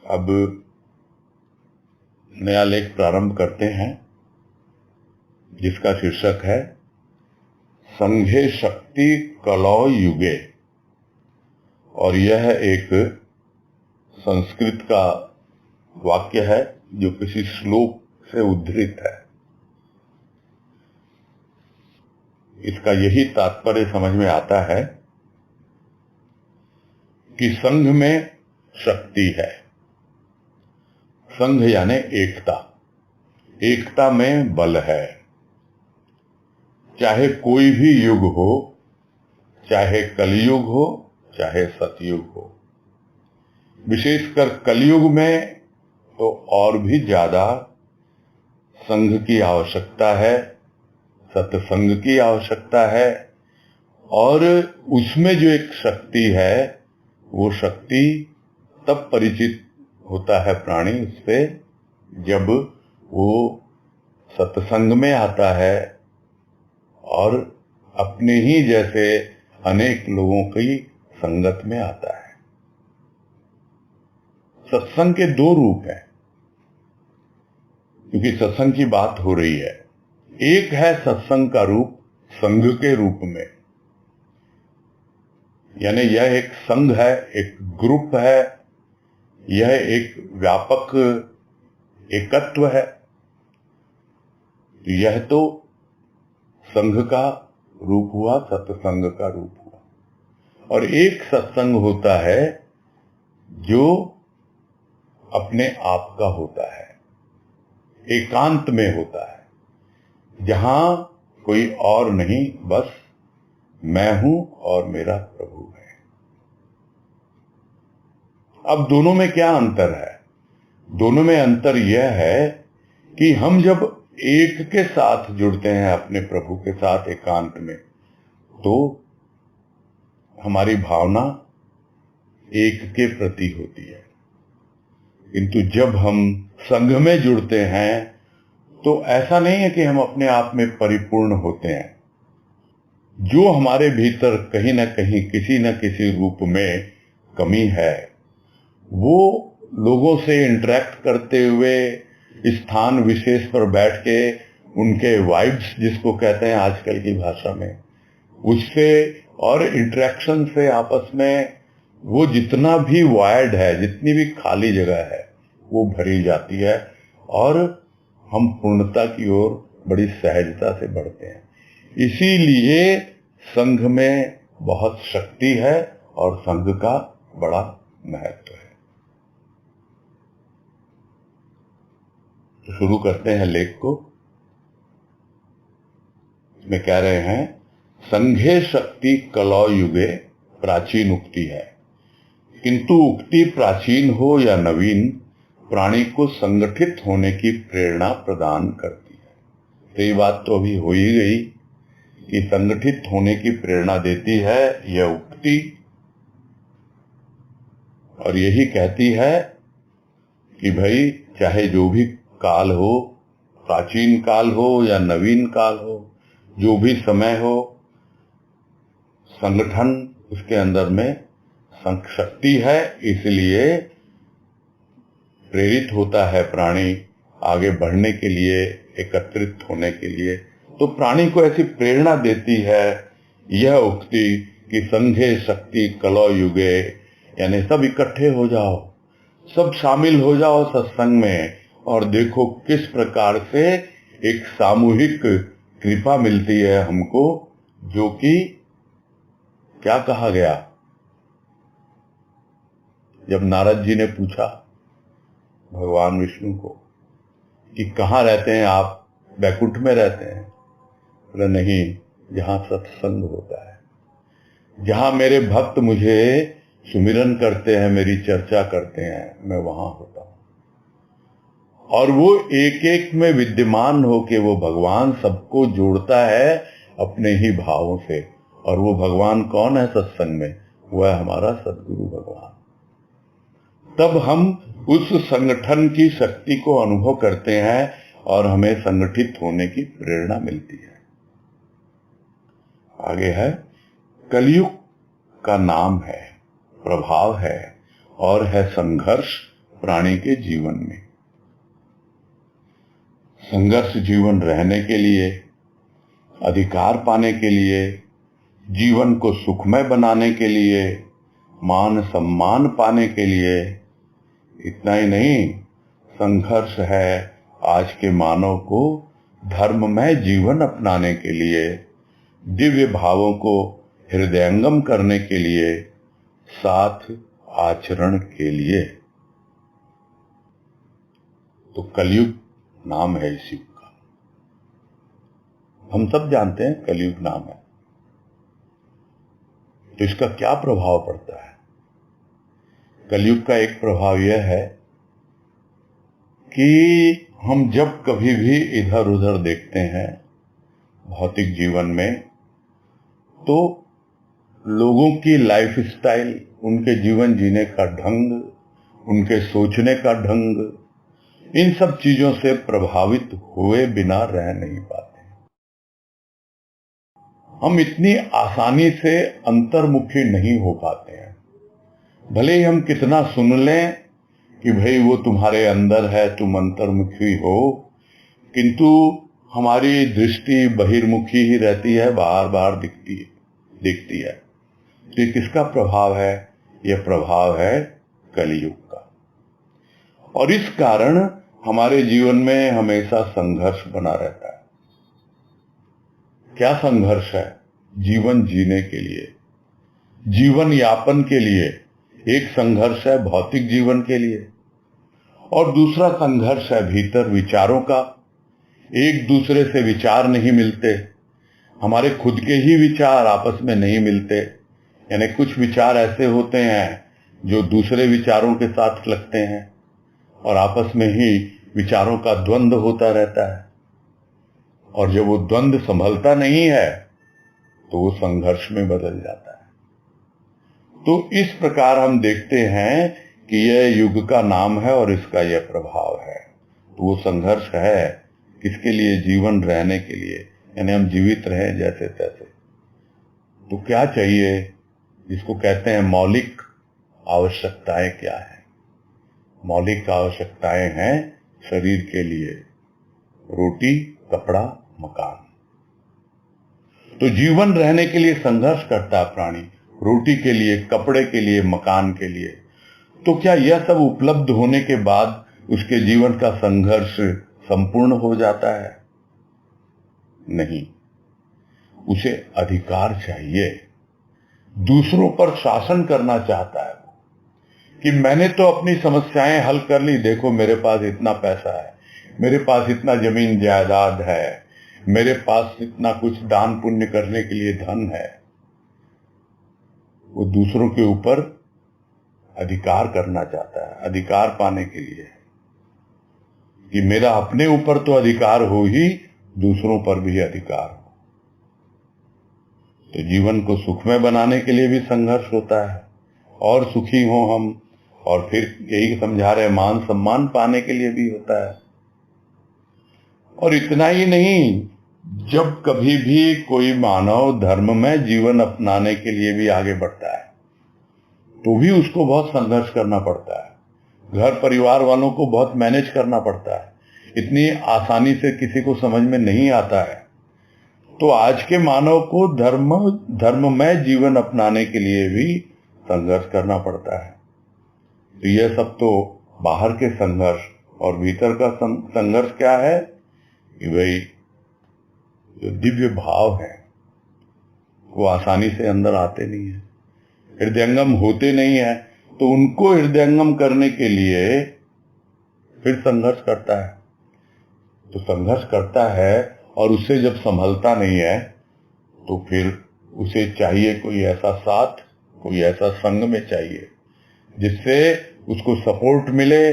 अब नया लेख प्रारंभ करते हैं जिसका शीर्षक है संघे शक्ति कलौ युगे। और यह एक संस्कृत का वाक्य है जो किसी श्लोक से उद्धृत है। इसका यही तात्पर्य समझ में आता है कि संघ में शक्ति है। संघ यानी एकता, एकता में बल है। चाहे कोई भी युग हो, चाहे कलयुग हो, चाहे सतयुग हो। विशेषकर कलयुग में तो और भी ज्यादा संघ की आवश्यकता है, सत्संग की आवश्यकता है। और उसमें जो एक शक्ति है, वो शक्ति तब परिचित होता है प्राणी उससे जब वो सत्संग में आता है और अपने ही जैसे अनेक लोगों की संगत में आता है। सत्संग के दो रूप हैं, क्योंकि सत्संग की बात हो रही है। एक है सत्संग का रूप संघ के रूप में, यानी यह एक संघ है, एक ग्रुप है, यह एक व्यापक एकत्व है। यह तो संघ का रूप हुआ, सत्संग का रूप हुआ। और एक सत्संग होता है जो अपने आप का होता है, एकांत में होता है, जहां कोई और नहीं, बस मैं हूं और मेरा प्रभु है। अब दोनों में क्या अंतर है? दोनों में अंतर यह है कि हम जब एक के साथ जुड़ते हैं, अपने प्रभु के साथ एकांत में, तो हमारी भावना एक के प्रति होती है। किंतु जब हम संघ में जुड़ते हैं तो ऐसा नहीं है कि हम अपने आप में परिपूर्ण होते हैं। जो हमारे भीतर कहीं ना कहीं किसी न किसी रूप में कमी है, वो लोगों से इंटरेक्ट करते हुए स्थान विशेष पर बैठ के उनके वाइब्स जिसको कहते हैं आजकल की भाषा में, उससे और इंटरेक्शन से आपस में वो जितना भी वायर्ड है, जितनी भी खाली जगह है, वो भरी जाती है और हम पूर्णता की ओर बड़ी सहजता से बढ़ते हैं। इसीलिए संघ में बहुत शक्ति है और संघ का बड़ा महत्व है। तो शुरू करते हैं लेख को। इसमें कह रहे हैं संघे शक्ति कलौ युगे, प्राचीन उक्ति है। किंतु उक्ति प्राचीन हो या नवीन, प्राणी को संगठित होने की प्रेरणा प्रदान करती है। तो ये बात तो अभी हो ही गई कि संगठित होने की प्रेरणा देती है यह उक्ति, और यही कहती है कि भाई चाहे जो भी काल हो, प्राचीन काल हो या नवीन काल हो, जो भी समय हो, संगठन उसके अंदर में शक्ति है। इसलिए प्रेरित होता है प्राणी आगे बढ़ने के लिए, एकत्रित होने के लिए। तो प्राणी को ऐसी प्रेरणा देती है यह उक्ति कि संघे शक्ति कलौ युगे, यानी सब इकट्ठे हो जाओ, सब शामिल हो जाओ सत्संग में, और देखो किस प्रकार से एक सामूहिक कृपा मिलती है हमको। जो कि क्या कहा गया जब नारद जी ने पूछा भगवान विष्णु को कि कहाँ रहते हैं आप? बैकुंठ में रहते हैं? बोले नहीं, जहां सत्संग होता है, जहां मेरे भक्त मुझे सुमिरन करते हैं, मेरी चर्चा करते हैं, मैं वहां होता हूं। और वो एक एक में विद्यमान होके वो भगवान सबको जोड़ता है अपने ही भावों से। और वो भगवान कौन है सत्संग में? वह है हमारा सद्गुरु भगवान। तब हम उस संगठन की शक्ति को अनुभव करते हैं और हमें संगठित होने की प्रेरणा मिलती है। आगे है कलयुग का नाम है, प्रभाव है और है संघर्ष, प्राणी के जीवन में। संघर्ष जीवन रहने के लिए, अधिकार पाने के लिए, जीवन को सुखमय बनाने के लिए, मान सम्मान पाने के लिए। इतना ही नहीं, संघर्ष है आज के मानव को धर्ममय जीवन अपनाने के लिए, दिव्य भावों को हृदयंगम करने के लिए, साथ आचरण के लिए। तो कलयुग नाम है इस युग का। हम सब जानते हैं कलयुग नाम है। तो इसका क्या प्रभाव पड़ता है? कलयुग का एक प्रभाव यह है कि हम जब कभी भी इधर उधर देखते हैं भौतिक जीवन में, तो लोगों की लाइफ स्टाइल, उनके जीवन जीने का ढंग, उनके सोचने का ढंग, इन सब चीजों से प्रभावित हुए बिना रह नहीं पाते। हम इतनी आसानी से अंतर्मुखी नहीं हो पाते हैं। भले ही हम कितना सुन लें कि भाई वो तुम्हारे अंदर है, तुम अंतर्मुखी हो, किंतु हमारी दृष्टि बहिर्मुखी ही रहती है, बार बार दिखती है। तो ये किसका प्रभाव है? यह प्रभाव है कलयुग का। और इस कारण हमारे जीवन में हमेशा संघर्ष बना रहता है। क्या संघर्ष है? जीवन जीने के लिए, जीवन यापन के लिए। एक संघर्ष है भौतिक जीवन के लिए, और दूसरा संघर्ष है भीतर विचारों का। एक दूसरे से विचार नहीं मिलते, हमारे खुद के ही विचार आपस में नहीं मिलते। यानी कुछ विचार ऐसे होते हैं जो दूसरे विचारों के साथ लगते हैं, और आपस में ही विचारों का द्वंद्व होता रहता है। और जब वो द्वंद्व संभलता नहीं है तो वो संघर्ष में बदल जाता है। तो इस प्रकार हम देखते हैं कि यह युग का नाम है और इसका यह प्रभाव है। तो वो संघर्ष है किसके लिए? जीवन रहने के लिए, यानी हम जीवित रहें जैसे तैसे। तो क्या चाहिए? जिसको कहते हैं मौलिक आवश्यकताएं क्या है? मौलिक आवश्यकताएं हैं शरीर के लिए रोटी, कपड़ा, मकान। तो जीवन रहने के लिए संघर्ष करता है प्राणी, रोटी के लिए, कपड़े के लिए, मकान के लिए। तो क्या यह सब उपलब्ध होने के बाद उसके जीवन का संघर्ष संपूर्ण हो जाता है? नहीं, उसे अधिकार चाहिए। दूसरों पर शासन करना चाहता है कि मैंने तो अपनी समस्याएं हल कर ली, देखो मेरे पास इतना पैसा है, मेरे पास इतना जमीन जायदाद है, मेरे पास इतना कुछ दान पुण्य करने के लिए धन है। वो दूसरों के ऊपर अधिकार करना चाहता है, अधिकार पाने के लिए कि मेरा अपने ऊपर तो अधिकार हो ही, दूसरों पर भी अधिकार हो। तो जीवन को सुखमय बनाने के लिए भी संघर्ष होता है, और सुखी हो हम, और फिर यही समझा रहे मान सम्मान पाने के लिए भी होता है। और इतना ही नहीं, जब कभी भी कोई मानव धर्म में जीवन अपनाने के लिए भी आगे बढ़ता है तो भी उसको बहुत संघर्ष करना पड़ता है। घर परिवार वालों को बहुत मैनेज करना पड़ता है, इतनी आसानी से किसी को समझ में नहीं आता है। तो आज के मानव को धर्ममय जीवन अपनाने के लिए भी संघर्ष करना पड़ता है। तो यह सब तो बाहर के संघर्ष, और भीतर का संघर्ष क्या है कि भाई जो दिव्य भाव है वो आसानी से अंदर आते नहीं है, हृदयंगम होते नहीं है। तो उनको हृदयंगम करने के लिए फिर संघर्ष करता है। तो संघर्ष करता है, और उससे जब संभलता नहीं है तो फिर उसे चाहिए कोई ऐसा साथ, कोई ऐसा संग में चाहिए जिससे उसको सपोर्ट मिले,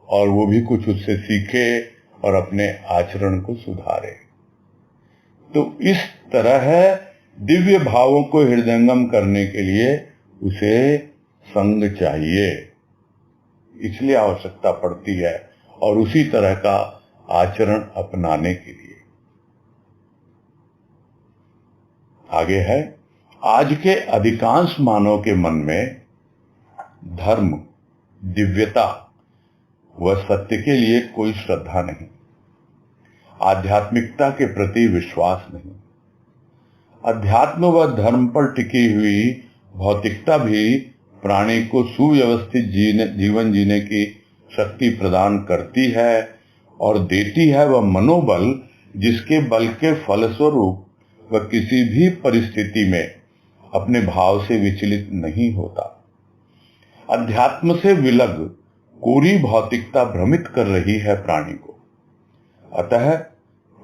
और वो भी कुछ उससे सीखे और अपने आचरण को सुधारे। तो इस तरह दिव्य भावों को हृदयंगम करने के लिए उसे संग चाहिए, इसलिए आवश्यकता पड़ती है, और उसी तरह का आचरण अपनाने के लिए। आगे है, आज के अधिकांश मानव के मन में धर्म, दिव्यता वह सत्य के लिए कोई श्रद्धा नहीं, आध्यात्मिकता के प्रति विश्वास नहीं। अध्यात्म व धर्म पर टिकी हुई भौतिकता भी प्राणी को सुव्यवस्थित जीवन जीने की शक्ति प्रदान करती है और देती है वह मनोबल जिसके बल के फलस्वरूप वह किसी भी परिस्थिति में अपने भाव से विचलित नहीं होता। अध्यात्म से विलग कोरी भौतिकता भ्रमित कर रही है प्राणी को, अतः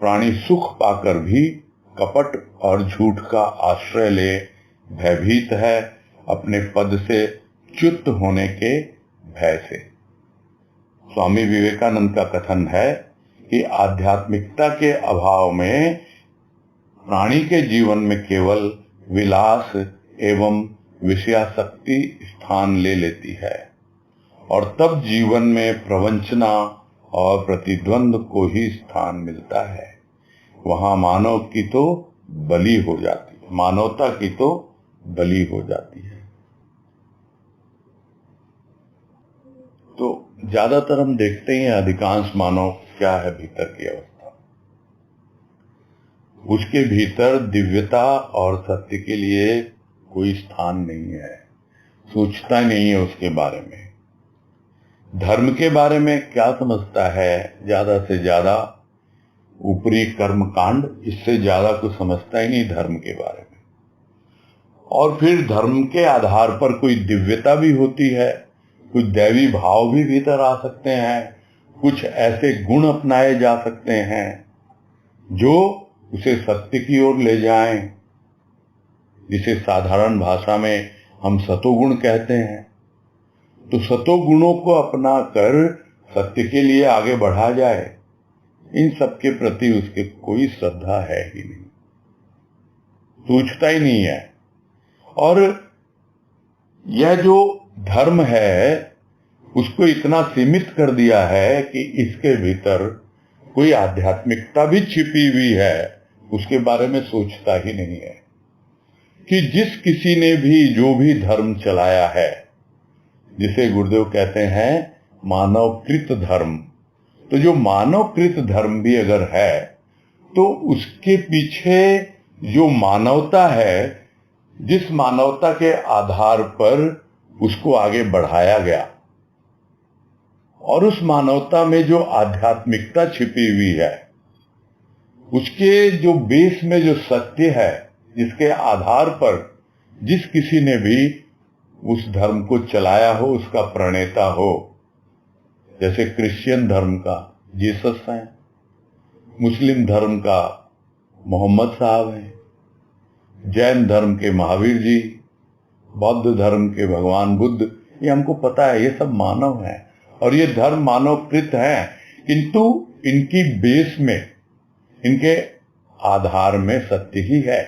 प्राणी सुख पाकर भी कपट और झूठ का आश्रय ले भयभीत है अपने पद से च्युत होने के भय से। स्वामी विवेकानंद का कथन है कि आध्यात्मिकता के अभाव में प्राणी के जीवन में केवल विलास एवं विषयासक्ति स्थान ले लेती है और तब जीवन में प्रवंचना और प्रतिद्वंद को ही स्थान मिलता है। वहां मानव की तो बलि हो जाती है, मानवता की तो बलि हो जाती है। तो ज्यादातर हम देखते हैं अधिकांश मानव क्या है भीतर की अवस्था, उसके भीतर दिव्यता और सत्य के लिए कोई स्थान नहीं है, सोचता नहीं है उसके बारे में। धर्म के बारे में क्या समझता है? ज्यादा से ज्यादा ऊपरी कर्म कांड, इससे ज्यादा कुछ समझता ही नहीं धर्म के बारे में। और फिर धर्म के आधार पर कोई दिव्यता भी होती है, कुछ दैवी भाव भी भीतर आ सकते हैं, कुछ ऐसे गुण अपनाए जा सकते हैं जो उसे सत्य की ओर ले जाएं, जिसे साधारण भाषा में हम सतोगुण कहते हैं। तो सतोगुणों को अपना कर सत्य के लिए आगे बढ़ा जाए, इन सब के प्रति उसके कोई श्रद्धा है ही नहीं, सोचता ही नहीं है। और यह जो धर्म है उसको इतना सीमित कर दिया है कि इसके भीतर कोई आध्यात्मिकता भी छिपी हुई है, उसके बारे में सोचता ही नहीं है। कि जिस किसी ने भी जो भी धर्म चलाया है, जिसे गुरुदेव कहते हैं मानवकृत धर्म, तो जो मानवकृत धर्म भी अगर है तो उसके पीछे जो मानवता है, जिस मानवता के आधार पर उसको आगे बढ़ाया गया और उस मानवता में जो आध्यात्मिकता छिपी हुई है, उसके जो बेस में जो सत्य है, जिसके आधार पर जिस किसी ने भी उस धर्म को चलाया हो, उसका प्रणेता हो, जैसे क्रिश्चियन धर्म का जीसस हैं, मुस्लिम धर्म का मोहम्मद साहब हैं, जैन धर्म के महावीर जी, बौद्ध धर्म के भगवान बुद्ध, ये हमको पता है, ये सब मानव हैं और ये धर्म मानवकृत हैं, किंतु इनकी बेस में, इनके आधार में सत्य ही है,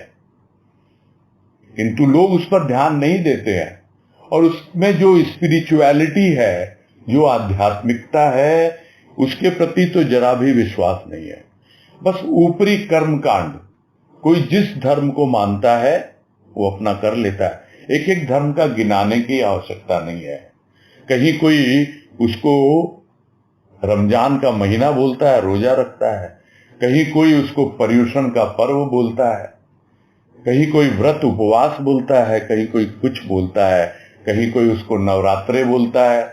किंतु लोग उस पर ध्यान नहीं देते हैं। और उसमें जो स्पिरिचुअलिटी है, जो आध्यात्मिकता है, उसके प्रति तो जरा भी विश्वास नहीं है। बस ऊपरी कर्म कांड, कोई जिस धर्म को मानता है वो अपना कर लेता है। एक एक धर्म का गिनाने की आवश्यकता नहीं है। कहीं कोई उसको रमजान का महीना बोलता है, रोजा रखता है, कहीं कोई उसको पर्युषण का पर्व बोलता है, कहीं कोई व्रत उपवास बोलता है, कहीं कोई कुछ बोलता है, कहीं कोई उसको नवरात्रे बोलता है।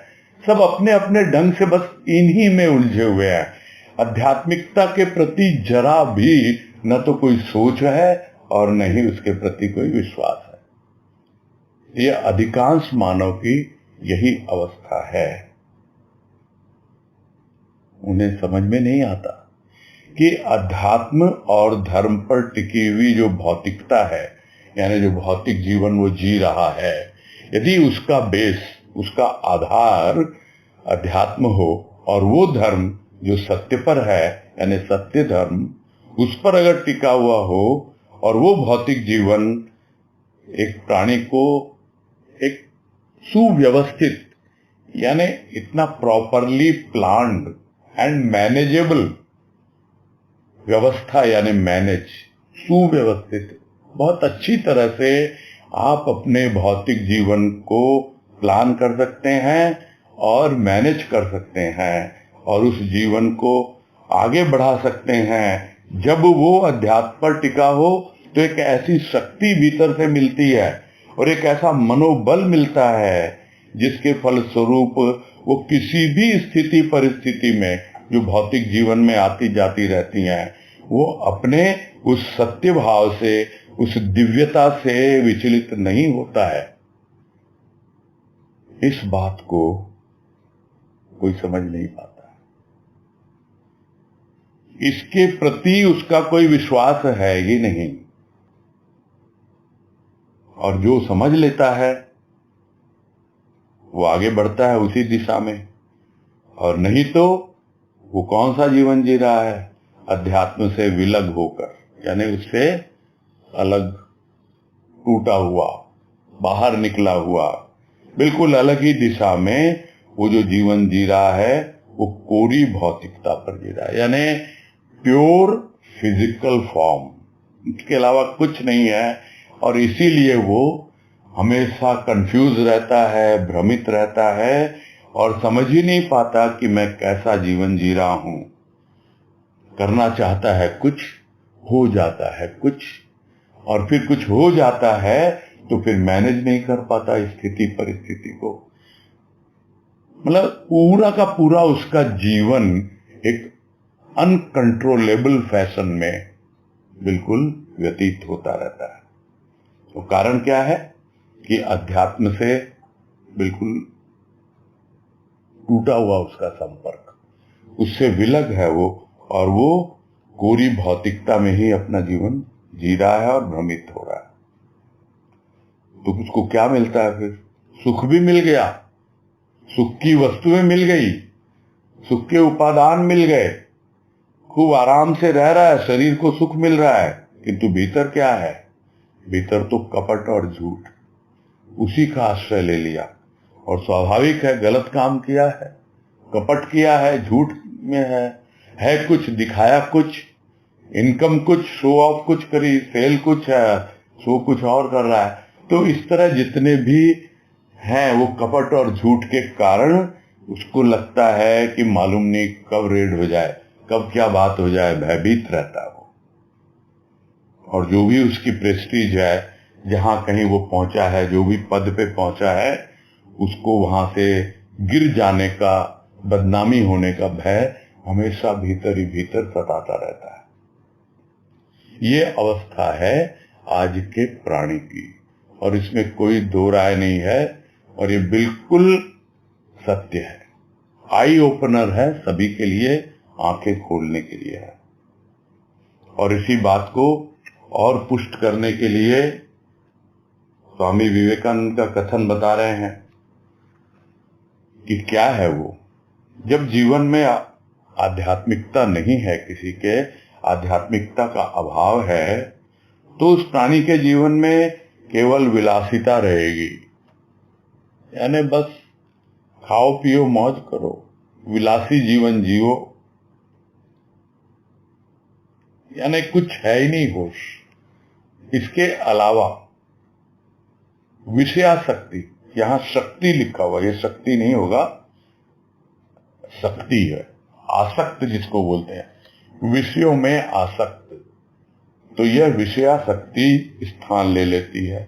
सब अपने अपने ढंग से बस इन्हीं में उलझे हुए हैं। आध्यात्मिकता के प्रति जरा भी न तो कोई सोच है और न ही उसके प्रति कोई विश्वास है। यह अधिकांश मानव की यही अवस्था है। उन्हें समझ में नहीं आता कि अध्यात्म और धर्म पर टिकी हुई जो भौतिकता है, यानी जो भौतिक जीवन वो जी रहा है, यदि उसका बेस, उसका आधार अध्यात्म हो और वो धर्म जो सत्य पर है, यानी सत्य धर्म, उस पर अगर टिका हुआ हो और वो भौतिक जीवन एक प्राणी को एक सुव्यवस्थित, यानी इतना प्रॉपरली प्लान्ड एंड मैनेजेबल व्यवस्था, यानी मैनेज, सुव्यवस्थित, बहुत अच्छी तरह से आप अपने भौतिक जीवन को प्लान कर सकते हैं और मैनेज कर सकते हैं और उस जीवन को आगे बढ़ा सकते हैं। जब वो अध्यात्म पर टिका हो तो एक ऐसी शक्ति भीतर से मिलती है और एक ऐसा मनोबल मिलता है जिसके फलस्वरूप वो किसी भी स्थिति परिस्थिति में जो भौतिक जीवन में आती जाती रहती हैं, वो अपने उस सत्य भाव से, उस दिव्यता से विचलित नहीं होता है। इस बात को कोई समझ नहीं पाता, इसके प्रति उसका कोई विश्वास है ही नहीं। और जो समझ लेता है वो आगे बढ़ता है उसी दिशा में, और नहीं तो वो कौन सा जीवन जी रहा है? अध्यात्म से विलग होकर, यानी उससे अलग, टूटा हुआ, बाहर निकला हुआ, बिल्कुल अलग ही दिशा में वो जो जीवन जी रहा है वो कोरी भौतिकता पर जी रहा है, यानी प्योर फिजिकल फॉर्म, इसके अलावा कुछ नहीं है। और इसीलिए वो हमेशा कंफ्यूज रहता है, भ्रमित रहता है और समझ ही नहीं पाता कि मैं कैसा जीवन जी रहा हूं। करना चाहता है कुछ, हो जाता है कुछ, और फिर कुछ हो जाता है तो फिर मैनेज नहीं कर पाता स्थिति परिस्थिति को। मतलब पूरा का पूरा उसका जीवन एक अनकंट्रोलेबल फैशन में बिल्कुल व्यतीत होता रहता है। तो कारण क्या है कि अध्यात्म से बिल्कुल टूटा हुआ उसका संपर्क, उससे विलग है वो, और वो कोरी भौतिकता में ही अपना जीवन जी रहा है और भ्रमित हो रहा है। तो उसको क्या मिलता है फिर? सुख भी मिल गया, सुख की वस्तुएं मिल गई, सुख के उपादान मिल गए, खूब आराम से रह रहा है, शरीर को सुख मिल रहा है, किंतु भीतर क्या है? भीतर तो कपट और झूठ, उसी का आश्रय ले लिया। और स्वाभाविक है, गलत काम किया है, कपट किया है, झूठ में है कुछ, दिखाया कुछ, इनकम कुछ, शो ऑफ कुछ करी, सेल कुछ है, शो कुछ और कर रहा है। तो इस तरह जितने भी हैं वो कपट और झूठ के कारण उसको लगता है कि मालूम नहीं कब रेड हो जाए, कब क्या बात हो जाए, भयभीत रहता है वो। और जो भी उसकी प्रेस्टीज है, जहां कहीं वो पहुंचा है, जो भी पद पे पहुंचा है, उसको वहां से गिर जाने का, बदनामी होने का भय हमेशा भीतर ही भीतर सताता रहता है। ये अवस्था है आज के प्राणी की, और इसमें कोई दो राय नहीं है, और ये बिल्कुल सत्य है, आई ओपनर है सभी के लिए, आंखें खोलने के लिए है। और इसी बात को और पुष्ट करने के लिए स्वामी विवेकानंद का कथन बता रहे हैं कि क्या है वो, जब जीवन में आध्यात्मिकता नहीं है, किसी के आध्यात्मिकता का अभाव है, तो उस प्राणी के जीवन में केवल विलासिता रहेगी, यानी बस खाओ पियो मौज करो, विलासी जीवन जियो, यानी कुछ है ही नहीं होश। इसके अलावा विषयाशक्ति, यहां शक्ति लिखा हुआ, ये शक्ति नहीं होगा, शक्ति है, आसक्त जिसको बोलते हैं, विषयों में आसक्त, तो यह विषयाशक्ति स्थान ले लेती है,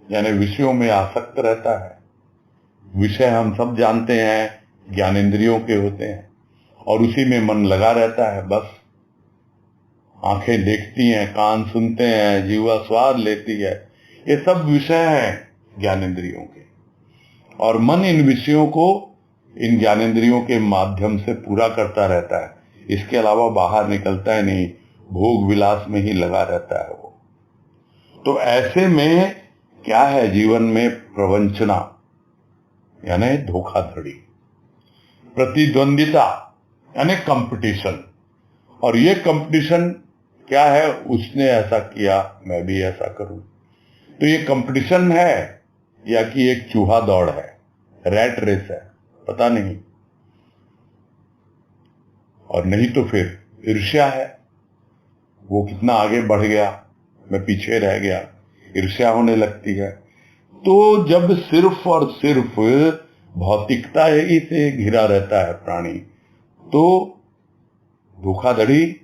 यानी विषयों में आसक्त रहता है। विषय हम सब जानते हैं ज्ञानेंद्रियों के होते हैं, और उसी में मन लगा रहता है। बस आंखें देखती हैं, कान सुनते हैं, जीवा स्वाद लेती है, ये सब विषय हैं ज्ञानेंद्रियों के, और मन इन विषयों को इन ज्ञानेंद्रियों के माध्यम से पूरा करता रहता है, इसके अलावा बाहर निकलता है नहीं, भोग विलास में ही लगा रहता है वो। तो ऐसे में क्या है जीवन में? प्रवंचना, यानी धोखाधड़ी, प्रतिद्वंदिता, यानी कंपटीशन। और ये कंपटीशन क्या है? उसने ऐसा किया, मैं भी ऐसा करूं। तो ये कंपटीशन है या कि एक चूहा दौड़ है, रैट रेस है, पता नहीं। और नहीं तो फिर ईर्ष्या है, वो कितना आगे बढ़ गया, मैं पीछे रह गया, ईर्ष्या होने लगती है। तो जब सिर्फ और सिर्फ भौतिकता ही से घिरा रहता है प्राणी, तो धोखाधड़ी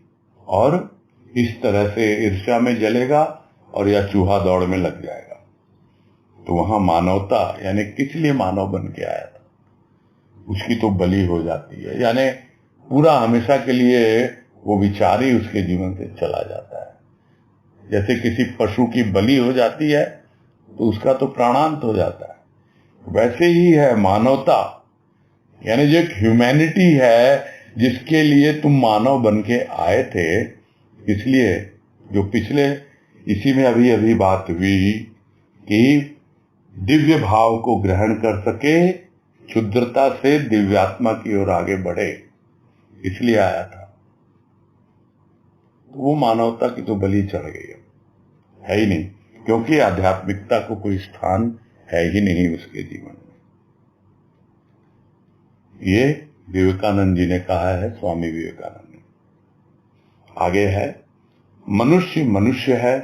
और इस तरह से ईर्ष्या में जलेगा और या चूहा दौड़ में लग जाएगा। तो वहां मानवता, यानी किस लिए मानव बन के आया था, उसकी तो बलि हो जाती है, यानी पूरा हमेशा के लिए वो विचार ही उसके जीवन से चला जाता है। जैसे किसी पशु की बलि हो जाती है तो उसका तो प्राणांत हो जाता है, वैसे ही है मानवता, यानी जो एक ह्यूमैनिटी है जिसके लिए तुम मानव बन के आए थे। इसलिए जो पिछले इसी में अभी अभी बात हुई कि दिव्य भाव को ग्रहण कर सके, क्षुद्रता से दिव्यात्मा की ओर आगे बढ़े, इसलिए आया था। तो वो मानवता की तो बलि चढ़ गई है ही नहीं, क्योंकि आध्यात्मिकता को कोई स्थान है ही नहीं उसके जीवन में। ये विवेकानंद जी ने कहा है, स्वामी विवेकानंद ने। आगे है, मनुष्य मनुष्य है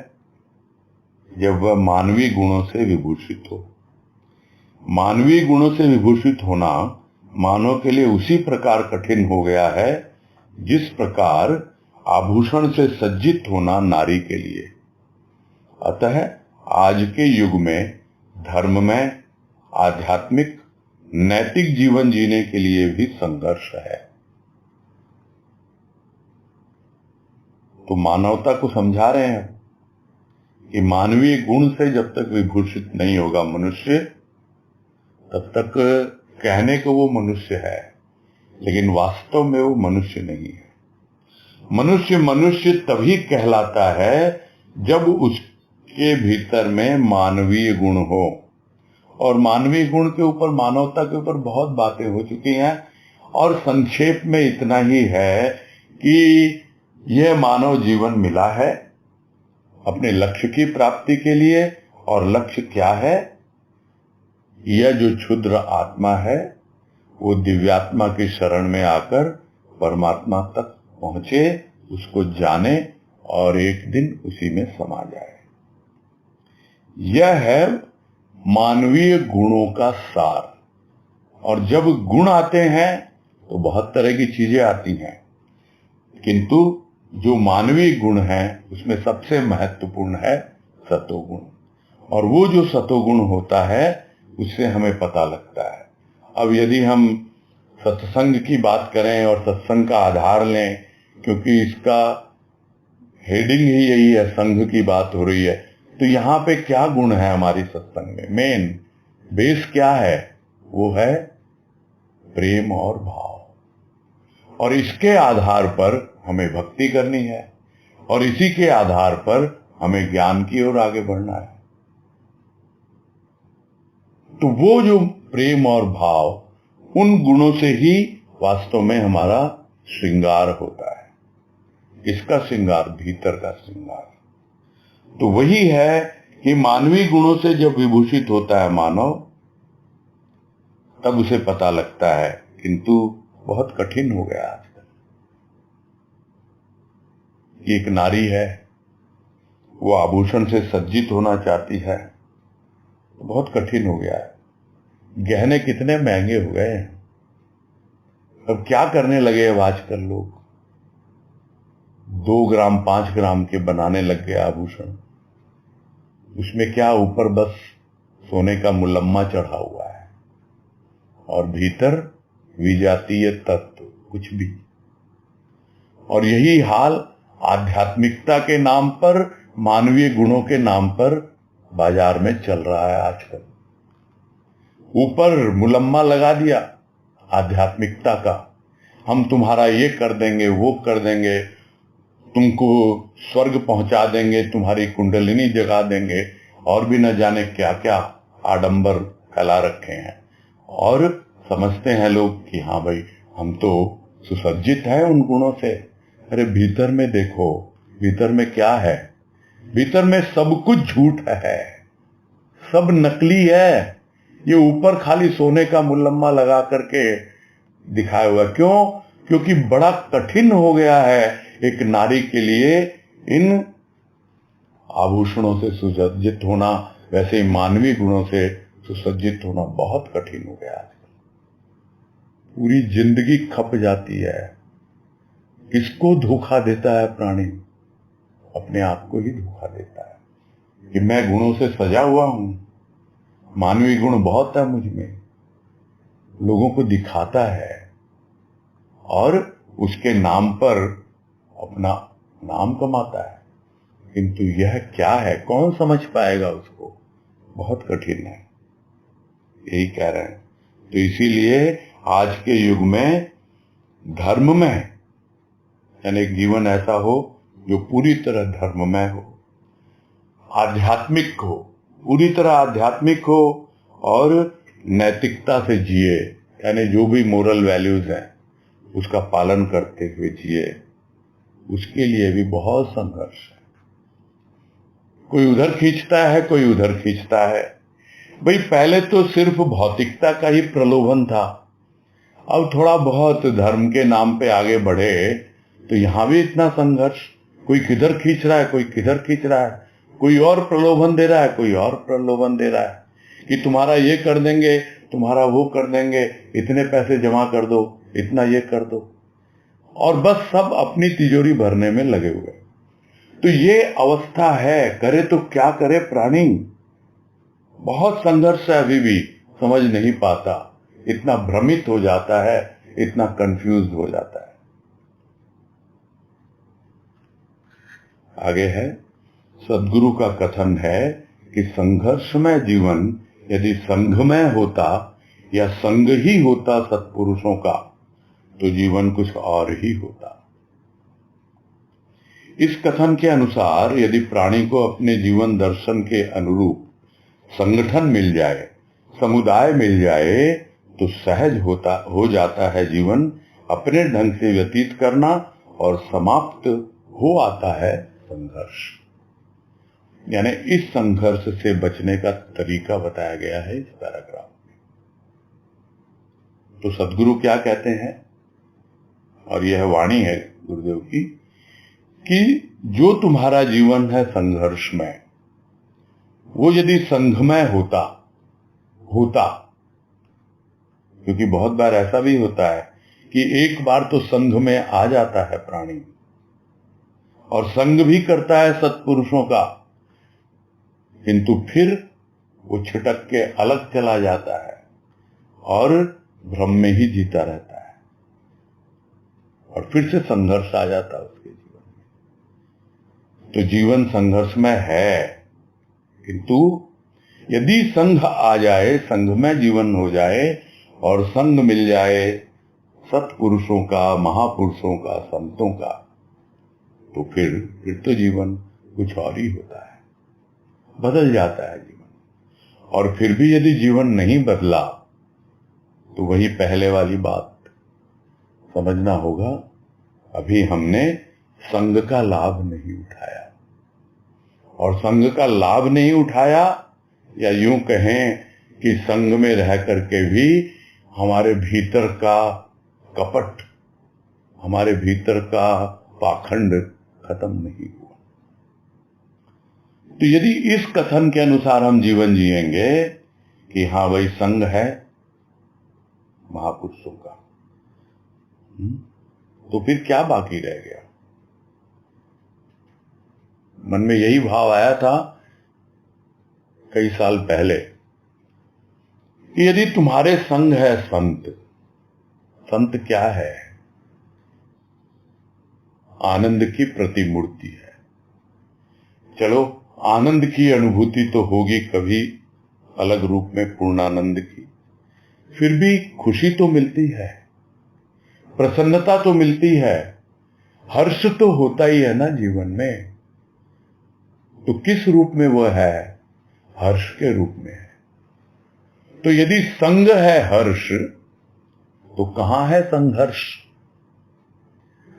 जब वह मानवीय गुणों से विभूषित हो। मानवीय गुणों से विभूषित होना मानव के लिए उसी प्रकार कठिन हो गया है जिस प्रकार आभूषण से सज्जित होना नारी के लिए। अतः आज के युग में धर्म में आध्यात्मिक नैतिक जीवन जीने के लिए भी संघर्ष है। तो मानवता को समझा रहे हैं कि मानवीय गुण से जब तक विभूषित नहीं होगा मनुष्य, तब तक कहने को वो मनुष्य है, लेकिन वास्तव में वो मनुष्य नहीं है। मनुष्य मनुष्य तभी कहलाता है जब उसके भीतर में मानवीय गुण हो। और मानवीय गुण के ऊपर, मानवता के ऊपर बहुत बातें हो चुकी हैं, और संक्षेप में इतना ही है कि यह मानव जीवन मिला है अपने लक्ष्य की प्राप्ति के लिए। और लक्ष्य क्या है? यह जो क्षुद्र आत्मा है वो दिव्यात्मा की शरण में आकर परमात्मा तक पहुंचे, उसको जाने और एक दिन उसी में समा जाए। यह है मानवीय गुणों का सार। और जब गुण आते हैं तो बहुत तरह की चीजें आती हैं, किंतु जो मानवीय गुण है उसमें सबसे महत्वपूर्ण है सतोगुण। और वो जो सतोगुण होता है उससे हमें पता लगता है। अब यदि हम सत्संग की बात करें और सत्संग का आधार लें, क्योंकि इसका हेडिंग ही यही है, संघ की बात हो रही है, तो यहाँ पे क्या गुण है हमारी सत्संग में? मेन बेस क्या है? वो है प्रेम और भाव। और इसके आधार पर हमें भक्ति करनी है, और इसी के आधार पर हमें ज्ञान की ओर आगे बढ़ना है। तो वो जो प्रेम और भाव, उन गुणों से ही वास्तव में हमारा श्रृंगार होता है। इसका श्रृंगार, भीतर का श्रृंगार तो वही है कि मानवीय गुणों से जब विभूषित होता है मानव, तब उसे पता लगता है, किंतु बहुत कठिन हो गया आजकल। एक नारी है, वो आभूषण से सज्जित होना चाहती है, तो बहुत कठिन हो गया है। गहने कितने महंगे हो गए हैं। अब क्या करने लगे अब आजकल लोग? 2 ग्राम 5 ग्राम के बनाने लग गए आभूषण। उसमें क्या, ऊपर बस सोने का मुलम्मा चढ़ा हुआ है और भीतर विजातीय तत्व कुछ भी। और यही हाल आध्यात्मिकता के नाम पर, मानवीय गुणों के नाम पर बाजार में चल रहा है आजकल। ऊपर मुलम्मा लगा दिया आध्यात्मिकता का, हम तुम्हारा ये कर देंगे, वो कर देंगे, तुमको स्वर्ग पहुंचा देंगे, तुम्हारी कुंडलिनी जगा देंगे, और भी न जाने क्या क्या आडंबर फैला रखे हैं। और समझते हैं लोग कि हाँ भाई, हम तो सुसज्जित हैं उन गुणों से। अरे भीतर में देखो, भीतर में क्या है? भीतर में सब कुछ झूठ है, सब नकली है। ये ऊपर खाली सोने का मुलम्मा लगा करके दिखाया हुआ। क्यों? क्योंकि बड़ा कठिन हो गया है एक नारी के लिए इन आभूषणों से सुसज्जित होना। वैसे ही मानवीय गुणों से सुसज्जित होना बहुत कठिन हो गया है। पूरी जिंदगी खप जाती है। किसको धोखा देता है प्राणी? अपने आप को ही धोखा देता है कि मैं गुणों से सजा हुआ हूं, मानवीय गुण बहुत है मुझ में, लोगों को दिखाता है और उसके नाम पर अपना नाम कमाता है। किंतु यह क्या है, कौन समझ पाएगा उसको? बहुत कठिन है, यही कह रहे हैं। तो इसीलिए आज के युग में धर्म में, यानी एक जीवन ऐसा हो जो पूरी तरह धर्ममय हो, आध्यात्मिक हो, पूरी तरह आध्यात्मिक हो और नैतिकता से जिए, यानी जो भी मोरल वैल्यूज हैं उसका पालन करते हुए जिए। उसके लिए भी बहुत संघर्ष है। कोई उधर खींचता है, कोई उधर खींचता है। भाई पहले तो सिर्फ भौतिकता का ही प्रलोभन था, अब थोड़ा बहुत धर्म के नाम पे आगे बढ़े तो यहां भी इतना संघर्ष। कोई किधर खींच रहा है, कोई किधर खींच रहा है, कोई और प्रलोभन दे रहा है, कोई और प्रलोभन दे रहा है कि तुम्हारा ये कर देंगे, तुम्हारा वो कर देंगे, इतने पैसे जमा कर दो, इतना ये कर दो, और बस सब अपनी तिजोरी भरने में लगे हुए। तो ये अवस्था है। करे तो क्या करे प्राणी? बहुत संघर्ष है, अभी भी समझ नहीं पाता, इतना भ्रमित हो जाता है, इतना कंफ्यूज हो जाता है। आगे है, सदगुरु का कथन है कि संघर्षमय जीवन यदि संघमय होता या संग ही होता सत्पुरुषों का तो जीवन कुछ और ही होता। इस कथन के अनुसार यदि प्राणी को अपने जीवन दर्शन के अनुरूप संगठन मिल जाए, समुदाय मिल जाए, तो सहज हो जाता है जीवन अपने ढंग से व्यतीत करना और समाप्त हो आता है संघर्ष। यानी इस संघर्ष से बचने का तरीका बताया गया है इस पैराग्राफ में। तो सदगुरु क्या कहते हैं, और यह वाणी है गुरुदेव की, कि जो तुम्हारा जीवन है संघर्ष में, वो यदि संघमय होता, क्योंकि बहुत बार ऐसा भी होता है कि एक बार तो संघ में आ जाता है प्राणी और संग भी करता है सत्पुरुषों का, किंतु फिर वो छिटक के अलग चला जाता है और भ्रम में ही जीता रहता है और फिर से संघर्ष आ जाता है उसके जीवन में। तो जीवन संघर्ष में है, किंतु यदि संघ आ जाए, संघ में जीवन हो जाए और संग मिल जाए सत्पुरुषों का, महापुरुषों का, संतों का, तो फिर तो जीवन कुछ और ही होता है, बदल जाता है जीवन। और फिर भी यदि जीवन नहीं बदला तो वही पहले वाली बात समझना होगा, अभी हमने संग का लाभ नहीं उठाया। और संग का लाभ नहीं उठाया, या यूं कहें कि संग में रह करके भी हमारे भीतर का कपट, हमारे भीतर का पाखंड खत्म नहीं हुआ। तो यदि इस कथन के अनुसार हम जीवन जिएंगे कि हाँ भाई संग है महापुरुषों का, तो फिर क्या बाकी रह गया? मन में यही भाव आया था कई साल पहले कि यदि तुम्हारे संग है संत, संत क्या है? आनंद की प्रतिमूर्ति है। चलो आनंद की अनुभूति तो होगी कभी अलग रूप में पूर्णानंद की, फिर भी खुशी तो मिलती है, प्रसन्नता तो मिलती है, हर्ष तो होता ही है ना जीवन में। तो किस रूप में वो है? हर्ष के रूप में है। तो यदि संग है हर्ष, तो कहां है संघर्ष?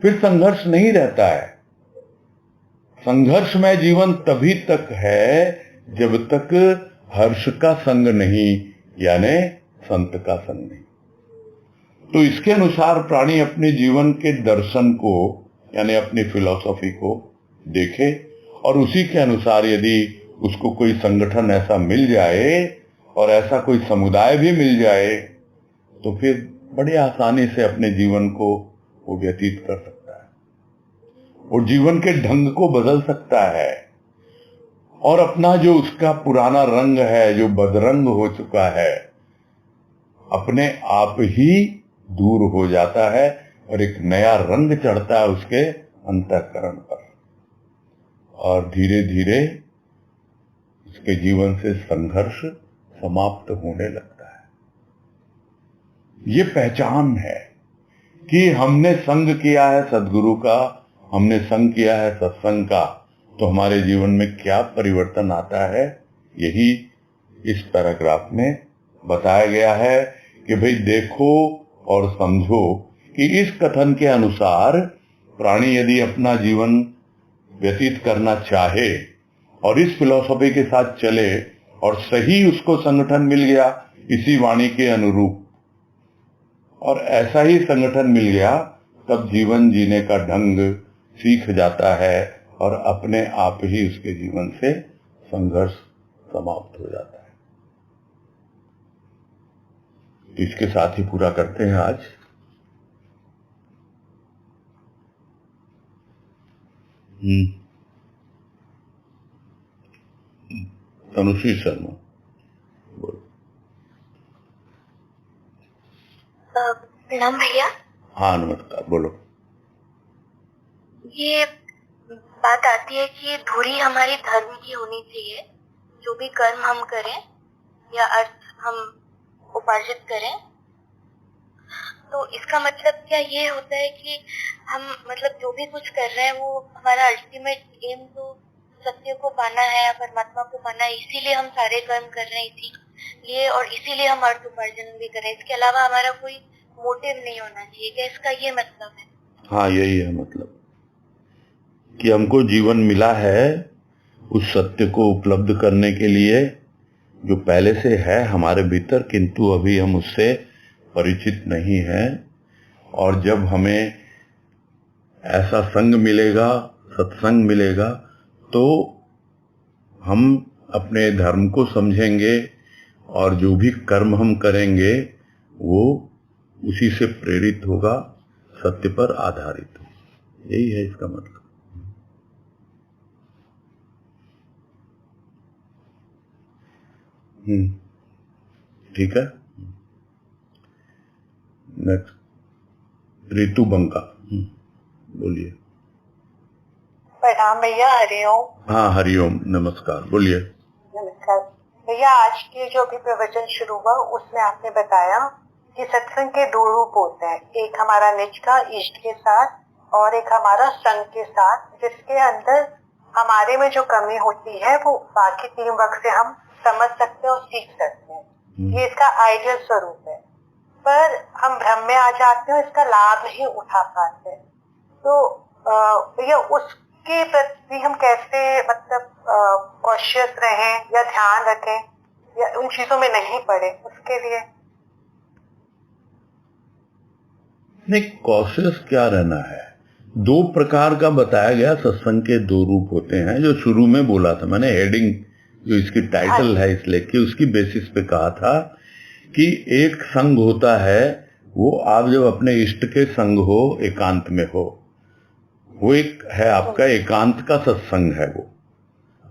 फिर संघर्ष नहीं रहता है। संघर्ष में जीवन तभी तक है जब तक हर्ष का संग नहीं, यानी संत का संग नहीं। तो इसके अनुसार प्राणी अपने जीवन के दर्शन को, यानी अपनी फिलॉसफी को देखे और उसी के अनुसार यदि उसको कोई संगठन ऐसा मिल जाए और ऐसा कोई समुदाय भी मिल जाए, तो फिर बड़े आसानी से अपने जीवन को वो व्यतीत कर सकता है और जीवन के ढंग को बदल सकता है और अपना जो उसका पुराना रंग है, जो बदरंग हो चुका है, अपने आप ही दूर हो जाता है और एक नया रंग चढ़ता है उसके अंतःकरण पर और धीरे धीरे उसके जीवन से संघर्ष समाप्त होने लगता है। ये पहचान है कि हमने संग किया है सद्गुरु का, हमने संग किया है सत्संग का, तो हमारे जीवन में क्या परिवर्तन आता है, यही इस पैराग्राफ में बताया गया है कि भाई देखो और समझो कि इस कथन के अनुसार प्राणी यदि अपना जीवन व्यतीत करना चाहे और इस फिलॉसफी के साथ चले और सही उसको संगठन मिल गया इसी वाणी के अनुरूप और ऐसा ही संगठन मिल गया, तब जीवन जीने का ढंग सीख जाता है और अपने आप ही उसके जीवन से संघर्ष समाप्त हो जाता है। इसके साथ ही पूरा करते हैं आज। तनुश्री शर्मा बोलो। प्रणाम भैया। हाँ नमस्कार, बोलो। ये बात आती है कि धुरी हमारी धर्म की होनी चाहिए, जो भी कर्म हम करें या अर्थ हम उपार्जित करें, तो इसका मतलब क्या ये होता है कि हम मतलब जो भी कुछ कर रहे हैं वो हमारा अल्टीमेट एम तो सत्य को पाना है या परमात्मा को पाना है, इसीलिए हम सारे कर्म कर रहे हैं इसीलिए, और इसीलिए हम अर्थ उपार्जन भी कर रहे हैं। इसके अलावा हमारा कोई मोटिव नहीं होना चाहिए, क्या इसका ये मतलब है? हाँ यही है मतलब कि हमको जीवन मिला है उस सत्य को उपलब्ध करने के लिए जो पहले से है हमारे भीतर, किंतु अभी हम उससे परिचित नहीं हैं। और जब हमें ऐसा संग मिलेगा, सत्संग मिलेगा, तो हम अपने धर्म को समझेंगे और जो भी कर्म हम करेंगे वो उसी से प्रेरित होगा, सत्य पर आधारित होगा। यही है इसका मतलब। ठीक है। नेक्स्ट रितु बंका, बोलिए। प्रणाम भैया, हरिओम। हाँ हरिओम, नमस्कार, बोलिए। नमस्कार भैया, आज के जो भी प्रवचन शुरू हुआ उसमें आपने बताया कि सत्संग के दो रूप होते हैं, एक हमारा निज का इष्ट के साथ और एक हमारा संग के साथ, जिसके अंदर हमारे में जो कमी होती है वो बाकी टीम वर्क से हम समझ सकते हैं और सीख सकते हैं। ये इसका आइडियल स्वरूप है, पर हम भ्रम में आ जाते हैं, इसका लाभ नहीं उठा पाते। तो ये उसके प्रति हम कैसे मतलब कॉशियस रहें या ध्यान रखें या उन चीजों में नहीं पड़े, उसके लिए? नहीं, कॉशियस क्या रहना है, दो प्रकार का बताया गया। सत्संग के दो रूप होते हैं, जो शुरू में बोला था मैंने, हेडिंग जो इसकी टाइटल है इसलिए कि उसकी बेसिस पे कहा था कि एक संग होता है वो आप जब अपने इष्ट के संग हो, एकांत में हो, वो एक है आपका एकांत का सत्संग है, वो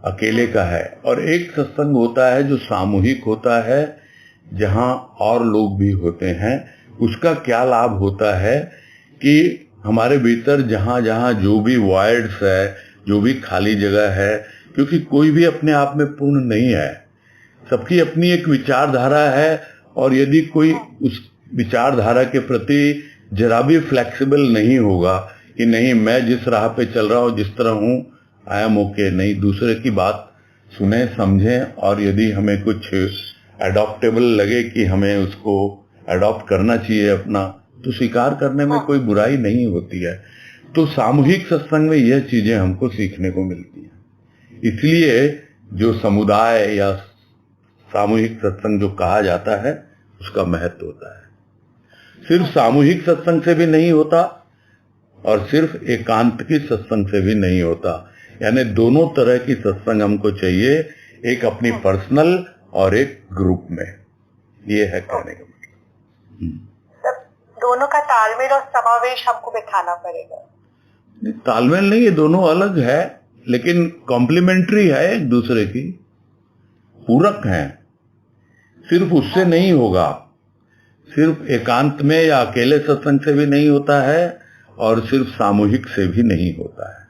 अकेले का है। और एक सत्संग होता है जो सामूहिक होता है, जहां और लोग भी होते हैं। उसका क्या लाभ होता है कि हमारे भीतर जहां जहां जो भी वॉइड्स है, जो भी खाली जगह है, क्योंकि कोई भी अपने आप में पूर्ण नहीं है, सबकी अपनी एक विचारधारा है, और यदि कोई उस विचारधारा के प्रति जरा भी फ्लेक्सिबल नहीं होगा कि नहीं मैं जिस राह पे चल रहा हूँ, जिस तरह हूँ, आई एम ओके, नहीं दूसरे की बात सुने समझें, और यदि हमें कुछ एडॉप्टेबल लगे कि हमें उसको एडॉप्ट करना चाहिए अपना, तो स्वीकार करने में कोई बुराई नहीं होती है। तो सामूहिक सत्संग में यह चीजें हमको सीखने को मिलती हैं। इसलिए जो समुदाय या सामूहिक सत्संग जो कहा जाता है उसका महत्व होता है। सिर्फ सामूहिक सत्संग से भी नहीं होता और सिर्फ एकांत की सत्संग से भी नहीं होता, यानी दोनों तरह की सत्संग हमको चाहिए, एक अपनी पर्सनल और एक ग्रुप में। ये है कहने का मतलब। तालमेल और समावेश हमको बिठाना पड़ेगा। तालमेल नहीं, ये दोनों अलग है लेकिन कॉम्प्लीमेंट्री है, एक दूसरे की पूरक हैं। सिर्फ उससे नहीं होगा, सिर्फ एकांत में या अकेले सत्संग से भी नहीं होता है और सिर्फ सामूहिक से भी नहीं होता है।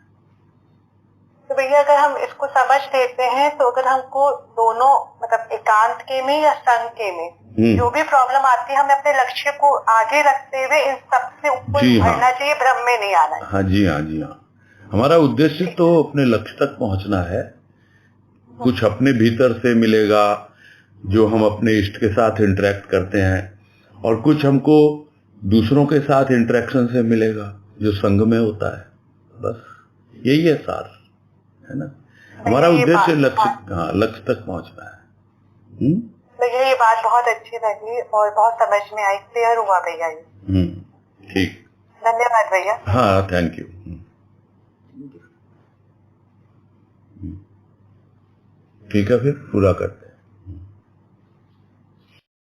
तो भैया अगर हम इसको समझ लेते हैं तो अगर हमको दोनों मतलब एकांत के में या संग के में जो भी प्रॉब्लम आती है, हमें अपने लक्ष्य को आगे रखते हुए इन सबसे ऊपर बढ़ना चाहिए, भ्रम में नहीं आना चाहिए। हाँ जी, हाँ जी, हाँ। हमारा उद्देश्य तो अपने लक्ष्य तक पहुंचना है। कुछ अपने भीतर से मिलेगा जो हम अपने इष्ट के साथ इंटरेक्ट करते हैं, और कुछ हमको दूसरों के साथ इंटरेक्शन से मिलेगा जो संग में होता है। बस यही है सार, है ना। हमारा उद्देश्य लक्ष्य तक पहुंचना है। भैया ये बात बहुत अच्छी लगी और बहुत समझ में आई, क्लियर हुआ भैया ये। ठीक, धन्यवाद भैया। हाँ, थैंक यू। ठीक है, फिर पूरा करते हैं।